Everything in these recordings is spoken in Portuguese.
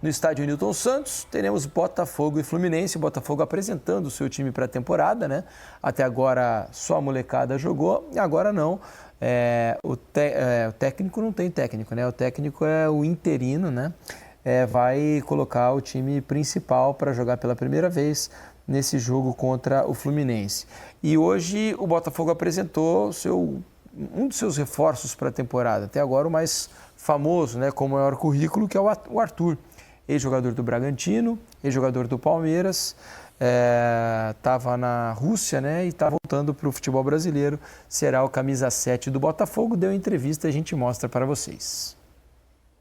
no estádio Newton Santos, teremos Botafogo e Fluminense. Botafogo apresentando o seu time para a temporada, né? Até agora só a molecada jogou, e agora não. O técnico não tem técnico, né? O técnico é o interino, né? Vai colocar o time principal para jogar pela primeira vez nesse jogo contra o Fluminense. E hoje o Botafogo apresentou um dos seus reforços para a temporada, até agora o mais famoso, né, com o maior currículo, que é o Arthur, ex-jogador do Bragantino, ex-jogador do Palmeiras, estava na Rússia, né, e está voltando para o futebol brasileiro, será o camisa 7 do Botafogo, deu entrevista e a gente mostra para vocês.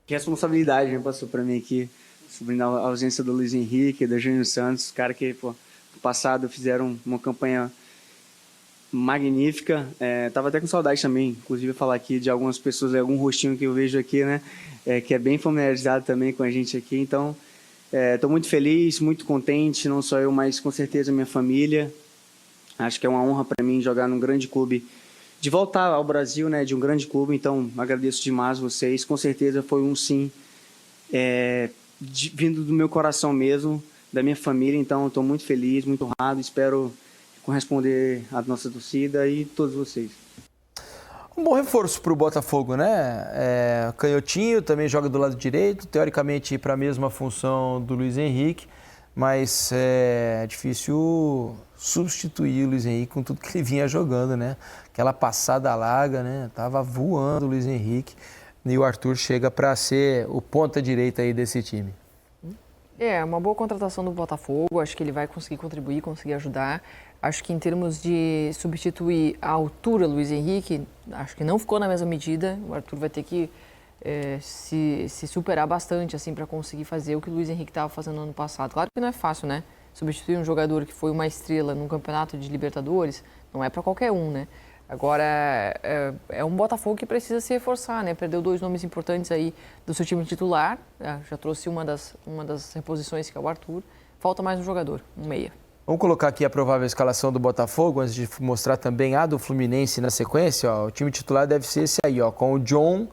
Que responsabilidade, né, passou para mim aqui, sobre a ausência do Luiz Henrique, do Júnior Santos, cara que, no passado fizeram uma campanha magnífica. Tava até com saudade também, inclusive, falar aqui de algumas pessoas, algum rostinho que eu vejo aqui, né, que é bem familiarizado também com a gente aqui. Então, estou muito feliz, muito contente, não só eu, mas com certeza minha família. Acho que é uma honra para mim jogar num grande clube, de voltar ao Brasil, né, de um grande clube. Então, agradeço demais vocês. Com certeza foi um sim vindo do meu coração mesmo, da minha família. Então, estou muito feliz, muito honrado. Espero corresponder à nossa torcida e todos vocês. Um bom reforço para o Botafogo, né? Canhotinho também joga do lado direito, teoricamente para a mesma função do Luiz Henrique, mas é difícil substituir o Luiz Henrique com tudo que ele vinha jogando, né? Aquela passada larga, né? Tava voando o Luiz Henrique e o Arthur chega para ser o ponta direita aí desse time. Uma boa contratação do Botafogo, acho que ele vai conseguir contribuir, conseguir ajudar. Acho que em termos de substituir a altura Luiz Henrique, acho que não ficou na mesma medida. O Arthur vai ter que se superar bastante assim, para conseguir fazer o que o Luiz Henrique estava fazendo no ano passado. Claro que não é fácil, né? Substituir um jogador que foi uma estrela num campeonato de Libertadores não é para qualquer um, né? Agora, é um Botafogo que precisa se reforçar, né? Perdeu 2 nomes importantes aí do seu time titular, já trouxe uma das reposições, que é o Arthur. Falta mais um jogador, um meia. Vamos colocar aqui a provável escalação do Botafogo, antes de mostrar também a do Fluminense na sequência. O time titular deve ser esse aí, com o John,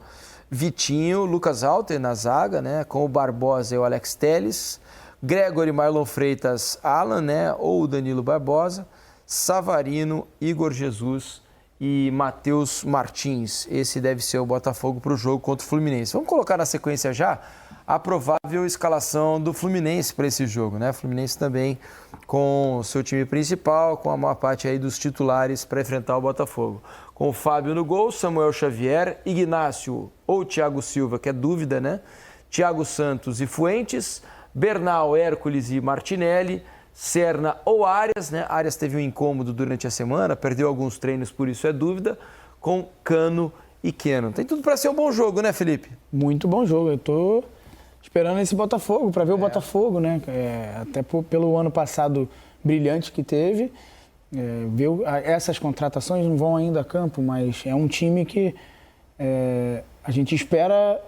Vitinho, Lucas Halter na zaga, né? Com o Barbosa e o Alex Telles, Gregory, Marlon Freitas, Alan, né? Ou o Danilo Barbosa, Savarino, Igor Jesus e Matheus Martins. Esse deve ser o Botafogo para o jogo contra o Fluminense. Vamos colocar na sequência já a provável escalação do Fluminense para esse jogo, né? Fluminense também com o seu time principal, com a maior parte aí dos titulares para enfrentar o Botafogo. Com o Fábio no gol, Samuel Xavier, Ignácio ou Thiago Silva, que é dúvida, né? Thiago Santos e Fuentes, Bernal, Hércules e Martinelli, Serna ou Arias, né? Arias teve um incômodo durante a semana, perdeu alguns treinos, por isso é dúvida, com Cano e Keno. Tem tudo para ser um bom jogo, né, Felipe? Muito bom jogo. Eu tô esperando esse Botafogo, para ver o Botafogo, né? Até pelo ano passado brilhante que teve. Essas contratações não vão ainda a campo, mas é um time que a gente espera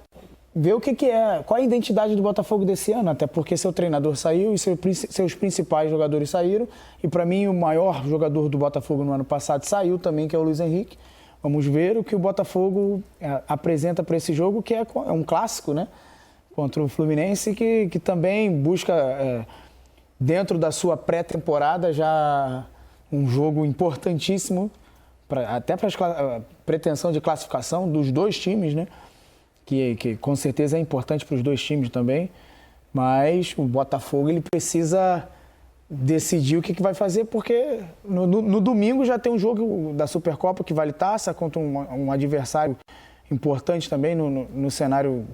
ver o que é, qual a identidade do Botafogo desse ano, até porque seu treinador saiu e seus principais jogadores saíram. E para mim o maior jogador do Botafogo no ano passado saiu também, que é o Luiz Henrique. Vamos ver o que o Botafogo apresenta para esse jogo, que é um clássico, né? Contra o Fluminense, que também busca, dentro da sua pré-temporada, já um jogo importantíssimo, até para a pretensão de classificação dos dois times, né? Que com certeza é importante para os dois times também, mas o Botafogo ele precisa decidir o que vai fazer, porque no domingo já tem um jogo da Supercopa que vale taça contra um adversário importante também no cenário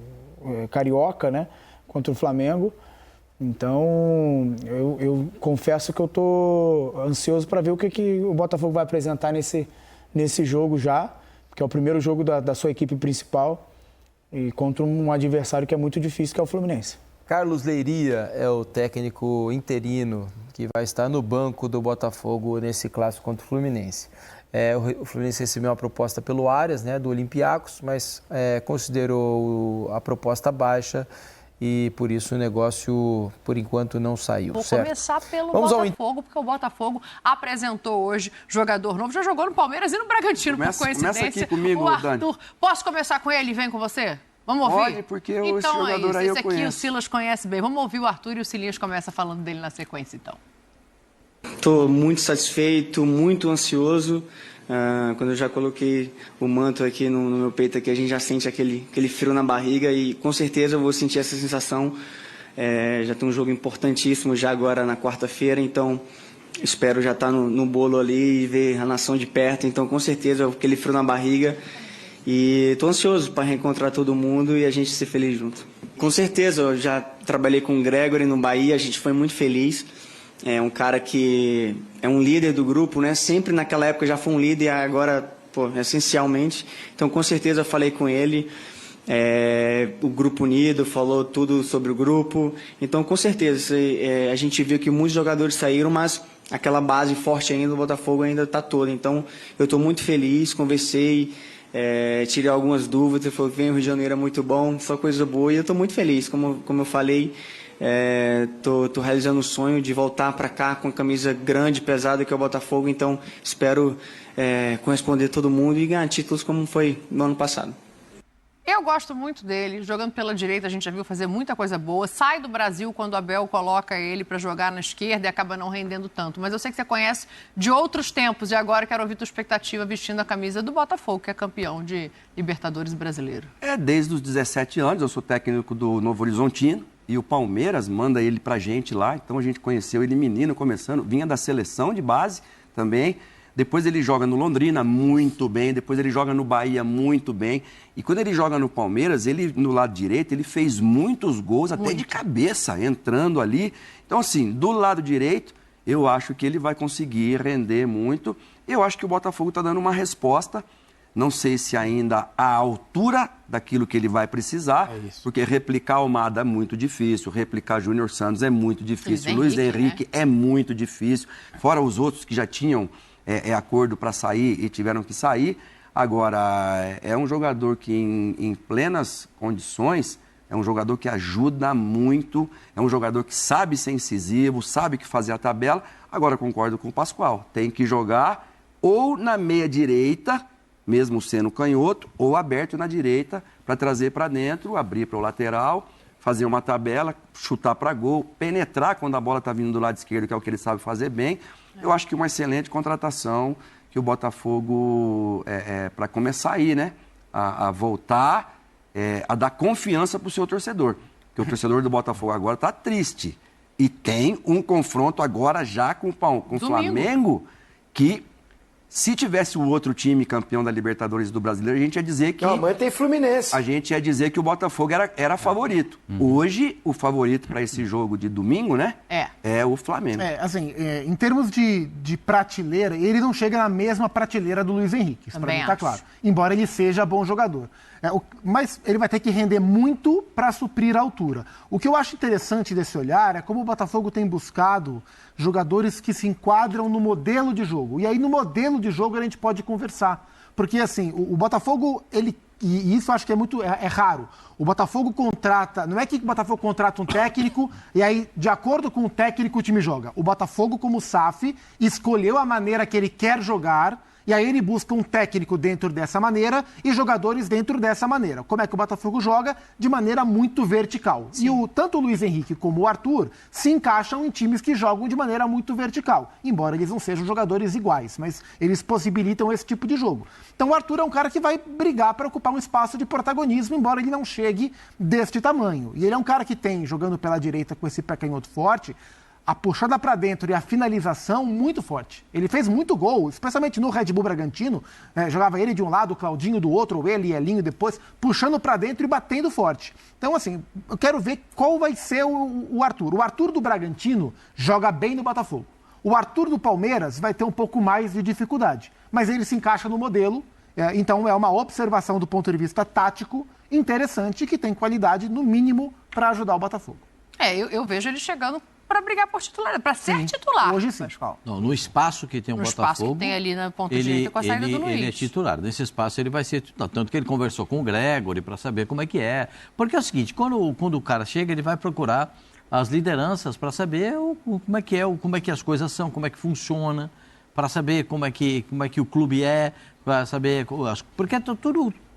carioca, né, contra o Flamengo. Então eu confesso que eu estou ansioso para ver o que o Botafogo vai apresentar nesse jogo já, que é o primeiro jogo da sua equipe principal, e contra um adversário que é muito difícil, que é o Fluminense. Carlos Leiria é o técnico interino que vai estar no banco do Botafogo nesse clássico contra o Fluminense. O Fluminense recebeu uma proposta pelo Arias, né, do Olympiacos, mas considerou a proposta baixa e por isso o negócio, por enquanto, não saiu. Vou certo? Começar pelo Botafogo, porque o Botafogo apresentou hoje jogador novo, já jogou no Palmeiras e no Bragantino, por coincidência. Começa aqui comigo, o Arthur. Dani. Posso começar com ele? Vem com você? Vamos ouvir? Pode, porque esse jogador aí eu esse aqui conheço. o Silas conhece bem. Vamos ouvir o Arthur e o Silinhas começa falando dele na sequência, então. Estou muito satisfeito, muito ansioso. Quando eu já coloquei o manto aqui no meu peito, aqui, a gente já sente aquele frio na barriga e com certeza eu vou sentir essa sensação. Já tem um jogo importantíssimo já agora na quarta-feira, então espero já estar no bolo ali e ver a nação de perto. Então com certeza aquele frio na barriga e estou ansioso para reencontrar todo mundo e a gente ser feliz junto. Com certeza, eu já trabalhei com o Gregory no Bahia, a gente foi muito feliz. É um cara que é um líder do grupo, né? Sempre naquela época já foi um líder e agora, essencialmente. Então, com certeza, eu falei com ele. O grupo unido, falou tudo sobre o grupo. Então, com certeza, a gente viu que muitos jogadores saíram, mas aquela base forte ainda do Botafogo ainda está toda. Então, eu estou muito feliz, conversei, tirei algumas dúvidas, falei que o Rio de Janeiro é muito bom, só coisa boa. E eu estou muito feliz, como eu falei. Tô realizando o sonho de voltar para cá com a camisa grande, pesada que é o Botafogo, então espero corresponder todo mundo e ganhar títulos como foi no ano passado. Eu gosto muito dele, jogando pela direita a gente já viu fazer muita coisa boa, sai do Brasil quando o Abel coloca ele para jogar na esquerda e acaba não rendendo tanto, mas eu sei que você conhece de outros tempos e agora quero ouvir tua expectativa vestindo a camisa do Botafogo, que é campeão de Libertadores brasileiro. Desde os 17 anos, eu sou técnico do Novo Horizontino. E o Palmeiras manda ele pra gente lá, então a gente conheceu ele menino começando, vinha da seleção de base também. Depois ele joga no Londrina muito bem, depois ele joga no Bahia muito bem. E quando ele joga no Palmeiras, ele no lado direito, ele fez muitos gols, até de cabeça, entrando ali. Então assim, do lado direito, eu acho que ele vai conseguir render muito. Eu acho que o Botafogo está dando uma resposta. Não sei se ainda a altura daquilo que ele vai precisar, porque replicar Almada é muito difícil, replicar Júnior Santos é muito difícil, Luiz Henrique é muito difícil, fora os outros que já tinham acordo para sair e tiveram que sair. Agora, é um jogador que em plenas condições, é um jogador que ajuda muito, é um jogador que sabe ser incisivo, sabe que fazer a tabela. Agora, concordo com o Pascoal, tem que jogar ou na meia direita, mesmo sendo canhoto, ou aberto na direita, para trazer para dentro, abrir para o lateral, fazer uma tabela, chutar para gol, penetrar quando a bola está vindo do lado esquerdo, que é o que ele sabe fazer bem. Eu acho que uma excelente contratação que o Botafogo, para começar aí, né, a voltar, a dar confiança para o seu torcedor. Porque o torcedor do Botafogo agora está triste. E tem um confronto agora já com o Flamengo, que... Se tivesse o outro time campeão da Libertadores do Brasileiro, a gente ia dizer que... Não, amanhã tem Fluminense. A gente ia dizer que o Botafogo era favorito. Hoje, o favorito para esse jogo de domingo, né? É o Flamengo. Em termos de prateleira, ele não chega na mesma prateleira do Luiz Henrique. Isso para mim tá claro. Embora ele seja bom jogador. Mas ele vai ter que render muito para suprir a altura. O que eu acho interessante desse olhar é como o Botafogo tem buscado jogadores que se enquadram no modelo de jogo. E aí, no modelo de jogo, a gente pode conversar. Porque, assim, o Botafogo, e isso eu acho que é raro. O Botafogo contrata... Não é que o Botafogo contrata um técnico e aí, de acordo com o técnico, o time joga. O Botafogo, como SAF, escolheu a maneira que ele quer jogar. E aí ele busca um técnico dentro dessa maneira e jogadores dentro dessa maneira. Como é que o Botafogo joga? De maneira muito vertical. Sim. E tanto o Luiz Henrique como o Arthur se encaixam em times que jogam de maneira muito vertical. Embora eles não sejam jogadores iguais, mas eles possibilitam esse tipo de jogo. Então o Arthur é um cara que vai brigar para ocupar um espaço de protagonismo, embora ele não chegue deste tamanho. E ele é um cara que tem, jogando pela direita com esse pé canhoto forte, a puxada para dentro e a finalização muito forte. Ele fez muito gol, especialmente no Red Bull Bragantino. Jogava ele de um lado, o Claudinho do outro, ou ele e Elinho depois, puxando para dentro e batendo forte. Então, assim, eu quero ver qual vai ser o Arthur. O Arthur do Bragantino joga bem no Botafogo. O Arthur do Palmeiras vai ter um pouco mais de dificuldade. Mas ele se encaixa no modelo, então é uma observação do ponto de vista tático interessante que tem qualidade, no mínimo, para ajudar o Botafogo. Eu vejo ele chegando para brigar por titular, para ser titular. Hoje sim. Não, no espaço que tem o Botafogo... No espaço que tem ali na ponta direita com a saída do Luiz. Ele é titular. Nesse espaço ele vai ser titular. Tanto que ele conversou com o Gregory para saber como é que é. Porque é o seguinte, quando o cara chega, ele vai procurar as lideranças para saber como é que as coisas são, como é que funciona, para saber como é que o clube é, para saber... Porque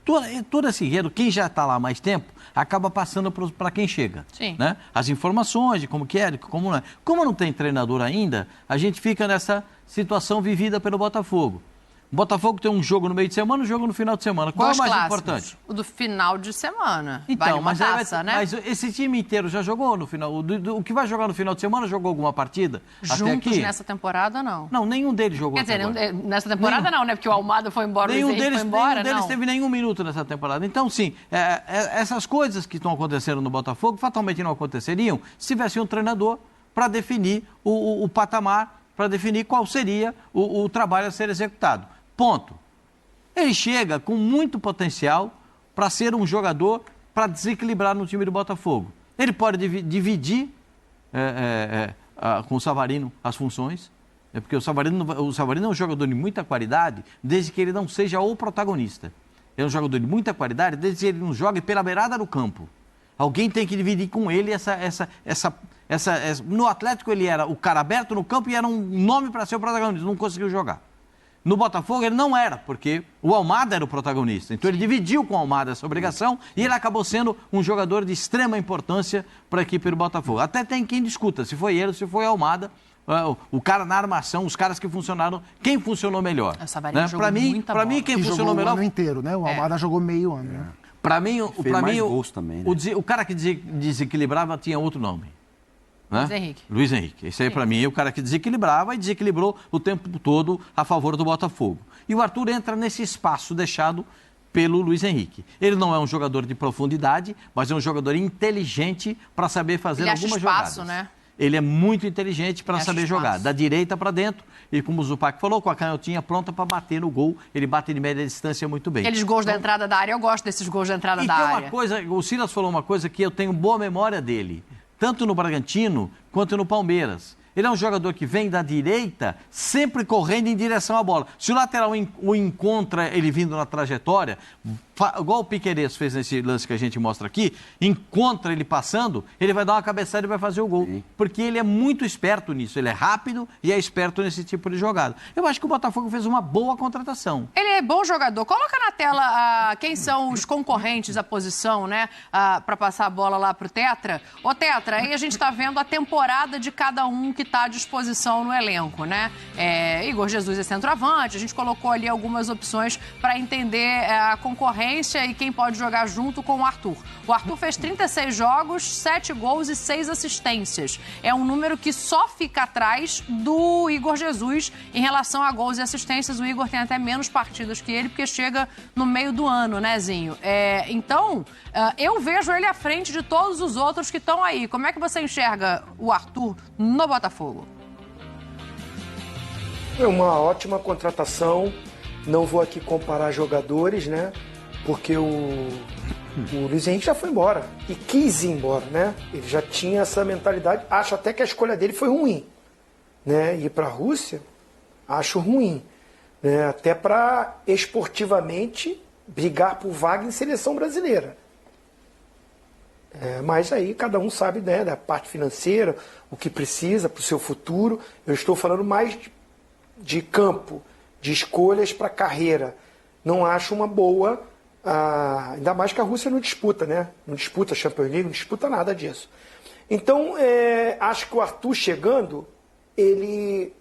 todo esse enredo, quem já está lá há mais tempo, acaba passando para quem chega. Sim. Né? As informações de como que é, de como não é. Como não tem treinador ainda, a gente fica nessa situação vivida pelo Botafogo. O Botafogo tem um jogo no meio de semana e um jogo no final de semana. Qual é o mais importante? O do final de semana. Então, vale uma mas, taça, né? mas esse time inteiro já jogou no final? O que vai jogar no final de semana jogou alguma partida? Juntos até aqui? nessa temporada, não. Não, nenhum deles jogou. Quer dizer, nessa temporada não, né? Porque o Almada foi embora, Nenhum o Luiz Henrique foi embora, nenhum deles não. teve nenhum minuto nessa temporada. Então, sim, essas coisas que estão acontecendo no Botafogo fatalmente não aconteceriam se tivesse um treinador para definir o patamar, para definir qual seria o trabalho a ser executado. Ponto. Ele chega com muito potencial para ser um jogador para desequilibrar no time do Botafogo. Ele pode dividir com o Savarino as funções, porque o Savarino é um jogador de muita qualidade, desde que ele não seja o protagonista. Ele é um jogador de muita qualidade, desde que ele não jogue pela beirada do campo. Alguém tem que dividir com ele No Atlético ele era o cara aberto no campo e era um nome para ser o protagonista, não conseguiu jogar. No Botafogo ele não era, porque o Almada era o protagonista. Então ele dividiu com o Almada essa obrigação e ele acabou sendo um jogador de extrema importância para a equipe do Botafogo. Até tem quem discuta se foi ele ou se foi o Almada, o cara na armação, os caras que funcionaram, quem funcionou melhor. Né? Para mim quem funcionou melhor... o ano inteiro, né? O Almada jogou meio ano. Né? Para mim, também, né? o cara que desequilibrava tinha outro nome. Né? Luiz Henrique. Luiz Henrique. Esse aí, para mim, é o cara que desequilibrava e desequilibrou o tempo todo a favor do Botafogo. E o Arthur entra nesse espaço deixado pelo Luiz Henrique. Ele não é um jogador de profundidade, mas é um jogador inteligente para saber fazer algumas jogadas. Né? Ele é muito inteligente para saber jogar, da direita para dentro. E como o Zupac falou, com a canhotinha pronta para bater no gol, ele bate de média distância muito bem. Aqueles gols da entrada da área, eu gosto desses gols da entrada da área. Uma coisa, o Silas falou uma coisa que eu tenho boa memória dele, tanto no Bragantino quanto no Palmeiras. Ele é um jogador que vem da direita, sempre correndo em direção à bola. Se o lateral o encontra ele vindo na trajetória, igual o Piquerez fez nesse lance que a gente mostra aqui, encontra ele passando, ele vai dar uma cabeçada e vai fazer o gol. Sim. Porque ele é muito esperto nisso, ele é rápido e é esperto nesse tipo de jogada. Eu acho que o Botafogo fez uma boa contratação. Ele é bom jogador. Coloca na tela quem são os concorrentes à posição, né? Para passar a bola lá pro Tetra. Ô Tetra, aí a gente tá vendo a temporada de cada um que está à disposição no elenco, né? Igor Jesus é centroavante, a gente colocou ali algumas opções para entender a concorrência e quem pode jogar junto com o Arthur. O Arthur fez 36 jogos, 7 gols e 6 assistências. É um número que só fica atrás do Igor Jesus em relação a gols e assistências. O Igor tem até menos partidas que ele, porque chega no meio do ano, né, Zinho? Então, eu vejo ele à frente de todos os outros que estão aí. Como é que você enxerga o Arthur no Botafogo? É uma ótima contratação. Não vou aqui comparar jogadores, né? Porque o Luiz Henrique já foi embora e quis ir embora, né? Ele já tinha essa mentalidade. Acho até que a escolha dele foi ruim, né? Ir para a Rússia, acho ruim, né? Até para esportivamente brigar por vaga em seleção brasileira. Mas aí cada um sabe, né, da parte financeira, o que precisa para o seu futuro. Eu estou falando mais de campo, de escolhas para carreira. Não acho uma boa, ainda mais que a Rússia não disputa, né? Não disputa Champions League, não disputa nada disso. Então, acho que o Arthur chegando, ele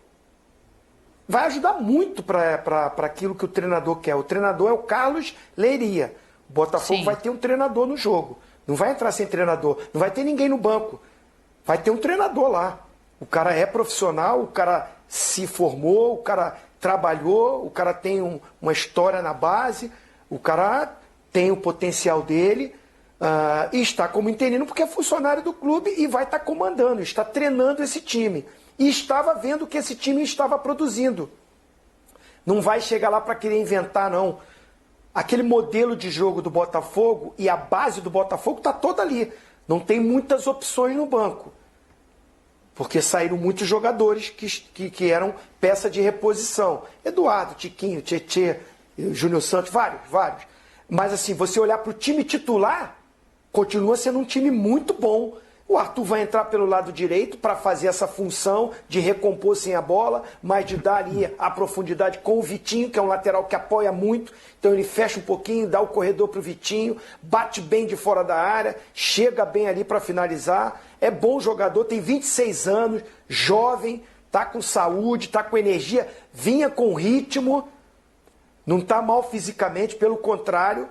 vai ajudar muito para aquilo que o treinador quer. O treinador é o Carlos Leiria. O Botafogo Sim. vai ter um treinador no jogo. Não vai entrar sem treinador. Não vai ter ninguém no banco. Vai ter um treinador lá. O cara é profissional, o cara se formou, o cara trabalhou, o cara tem uma história na base, o cara tem o potencial dele e está como interino porque é funcionário do clube e vai estar comandando, está treinando esse time. E estava vendo que esse time estava produzindo. Não vai chegar lá para querer inventar, não. Aquele modelo de jogo do Botafogo e a base do Botafogo está toda ali. Não tem muitas opções no banco. Porque saíram muitos jogadores que eram peça de reposição. Eduardo, Tiquinho, Tietê, Júnior Santos, vários. Mas assim, você olhar para o time titular, continua sendo um time muito bom. O Arthur vai entrar pelo lado direito para fazer essa função de recompor sem a bola, mas de dar ali a profundidade com o Vitinho, que é um lateral que apoia muito. Então ele fecha um pouquinho, dá o corredor para o Vitinho, bate bem de fora da área, chega bem ali para finalizar. É bom jogador, tem 26 anos, jovem, tá com saúde, tá com energia, vinha com ritmo, não tá mal fisicamente, pelo contrário,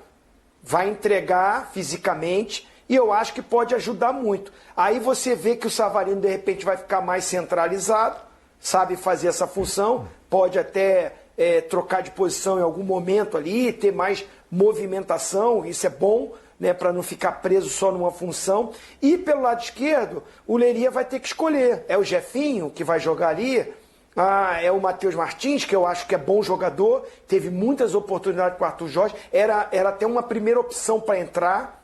vai entregar fisicamente. E eu acho que pode ajudar muito. Aí você vê que o Savarino, de repente, vai ficar mais centralizado, sabe fazer essa função, pode até trocar de posição em algum momento ali, ter mais movimentação, isso é bom, né, para não ficar preso só numa função. E pelo lado esquerdo, o Leiria vai ter que escolher. É o Jefinho que vai jogar ali, é o Matheus Martins, que eu acho que é bom jogador, teve muitas oportunidades com o Arthur Jorge, era até uma primeira opção para entrar,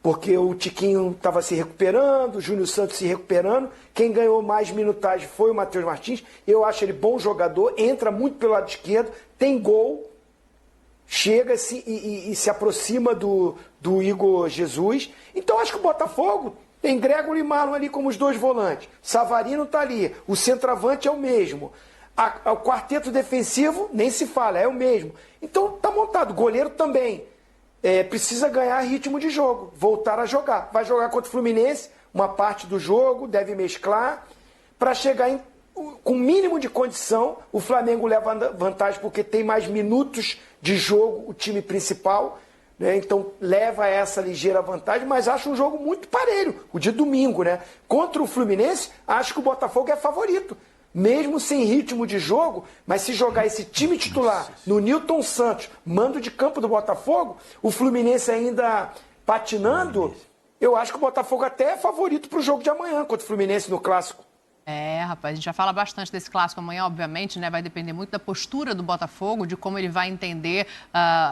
porque o Tiquinho estava se recuperando, o Júnior Santos se recuperando. Quem ganhou mais minutagem foi o Matheus Martins. Eu acho ele bom jogador, entra muito pelo lado esquerdo, tem gol, chega-se e se aproxima do Igor Jesus. Então acho que o Botafogo tem Gregory e Marlon ali como os dois volantes. Savarino está ali, o centroavante é o mesmo. O quarteto defensivo nem se fala, é o mesmo. Então está montado, o goleiro também. Precisa ganhar ritmo de jogo, voltar a jogar. Vai jogar contra o Fluminense, uma parte do jogo, deve mesclar, para chegar com o mínimo de condição. O Flamengo leva vantagem porque tem mais minutos de jogo, o time principal, né? Então leva essa ligeira vantagem, mas acho um jogo muito parelho, o de domingo, né? Contra o Fluminense, acho que o Botafogo é favorito. Mesmo sem ritmo de jogo, mas se jogar esse time titular no Nilton Santos, mando de campo do Botafogo, o Fluminense ainda patinando, eu acho que o Botafogo até é favorito para o jogo de amanhã contra o Fluminense no Clássico. Rapaz, a gente já fala bastante desse clássico amanhã, obviamente, né? Vai depender muito da postura do Botafogo, de como ele vai entender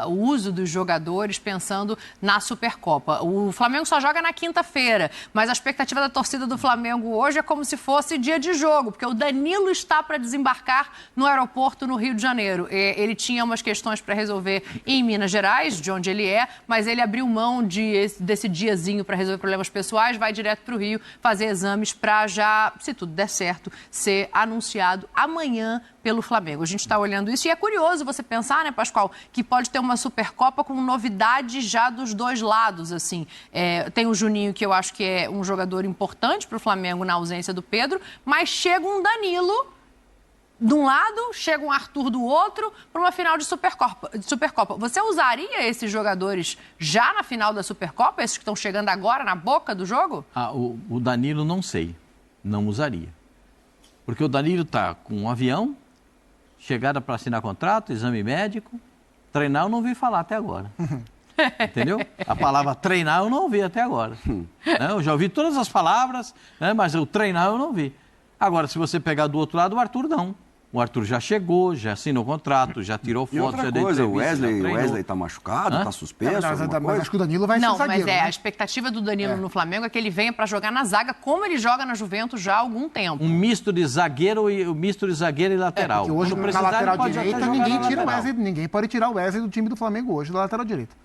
o uso dos jogadores pensando na Supercopa. O Flamengo só joga na quinta-feira, mas a expectativa da torcida do Flamengo hoje é como se fosse dia de jogo, porque o Danilo está para desembarcar no aeroporto no Rio de Janeiro. Ele tinha umas questões para resolver em Minas Gerais, de onde ele é, mas ele abriu mão desse diazinho para resolver problemas pessoais, vai direto para o Rio fazer exames para já, se tudo der certo, ser anunciado amanhã pelo Flamengo. A gente está olhando isso e é curioso você pensar, né, Pascoal, que pode ter uma Supercopa com novidades já dos dois lados, assim. Tem o Juninho, que eu acho que é um jogador importante para o Flamengo na ausência do Pedro, mas chega um Danilo de um lado, chega um Arthur do outro para uma final de Supercopa. Você usaria esses jogadores já na final da Supercopa, esses que estão chegando agora na boca do jogo? O Danilo não sei. Não usaria. Porque o Danilo está com um avião, chegada para assinar contrato, exame médico, treinar eu não ouvi falar até agora. Entendeu? A palavra treinar eu não ouvi até agora. Né? Eu já ouvi todas as palavras, né? Mas o treinar eu não ouvi. Agora, se você pegar do outro lado, o Arthur não. O Arthur já chegou, já assinou o contrato, já tirou foto. E outra coisa, o Wesley está machucado, está suspenso, mas acho que o Danilo vai ser zagueiro. Mas a expectativa do Danilo no Flamengo é que ele venha para jogar na zaga, como ele joga na Juventus já há algum tempo. Um misto de zagueiro e lateral. Porque hoje, na lateral direita, ninguém pode tirar o Wesley do time do Flamengo hoje, da lateral direita.